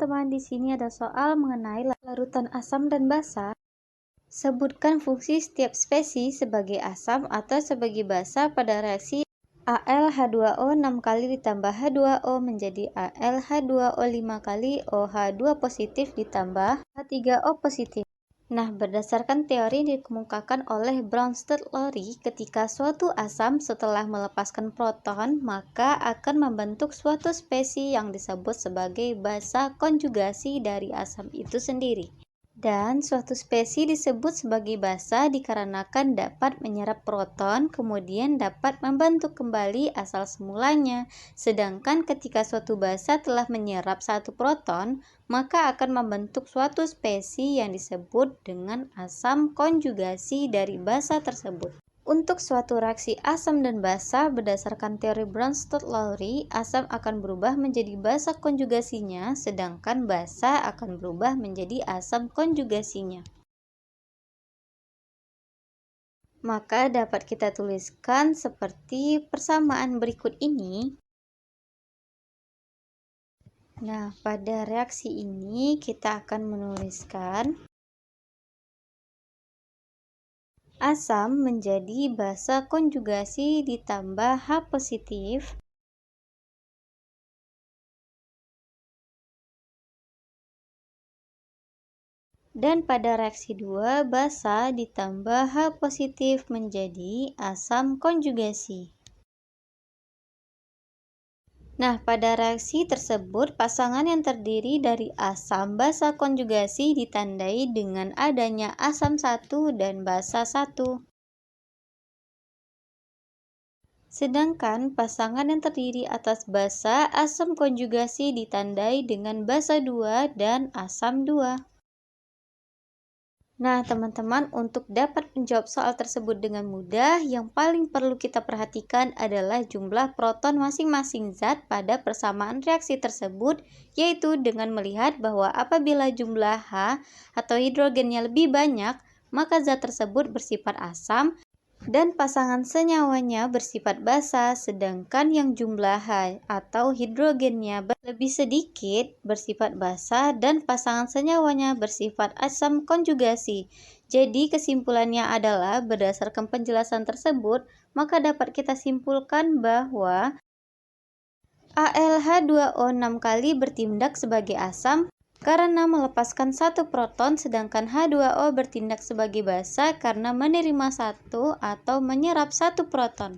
teman-teman, di sini ada soal mengenai larutan asam dan basa. Sebutkan fungsi setiap spesies sebagai asam atau sebagai basa pada reaksi AlH2O 6 kali ditambah H2O menjadi AlH2O 5 kali OH2 positif ditambah H3O positif. Nah, berdasarkan teori yang dikemukakan oleh Bronsted-Lowry, ketika suatu asam setelah melepaskan proton, maka akan membentuk suatu spesies yang disebut sebagai basa konjugasi dari asam itu sendiri. Dan suatu spesies disebut sebagai basa dikarenakan dapat menyerap proton, kemudian dapat membentuk kembali asal semulanya. Sedangkan ketika suatu basa telah menyerap satu proton, maka akan membentuk suatu spesies yang disebut dengan asam konjugasi dari basa tersebut. Untuk suatu reaksi asam dan basa, berdasarkan teori Bronsted-Lowry, asam akan berubah menjadi basa konjugasinya, sedangkan basa akan berubah menjadi asam konjugasinya. Maka dapat kita tuliskan seperti persamaan berikut ini. Nah, pada reaksi ini kita akan menuliskan asam menjadi basa konjugasi ditambah H positif dan pada reaksi 2 basa ditambah H positif menjadi asam konjugasi. Nah, pada reaksi tersebut, pasangan yang terdiri dari asam basa konjugasi ditandai dengan adanya asam 1 dan basa 1. Sedangkan pasangan yang terdiri atas basa asam konjugasi ditandai dengan basa 2 dan asam 2. Nah, teman-teman, untuk dapat menjawab soal tersebut dengan mudah, yang paling perlu kita perhatikan adalah jumlah proton masing-masing zat pada persamaan reaksi tersebut, yaitu dengan melihat bahwa apabila jumlah H atau hidrogennya lebih banyak, maka zat tersebut bersifat asam dan pasangan senyawanya bersifat basa, sedangkan yang jumlah H atau hidrogennya lebih sedikit bersifat basa dan pasangan senyawanya bersifat asam konjugasi. Jadi kesimpulannya adalah berdasarkan penjelasan tersebut, maka dapat kita simpulkan bahwa AlH2O 6 kali bertindak sebagai asam karena melepaskan satu proton, sedangkan H2O bertindak sebagai basa karena menerima satu atau menyerap satu proton.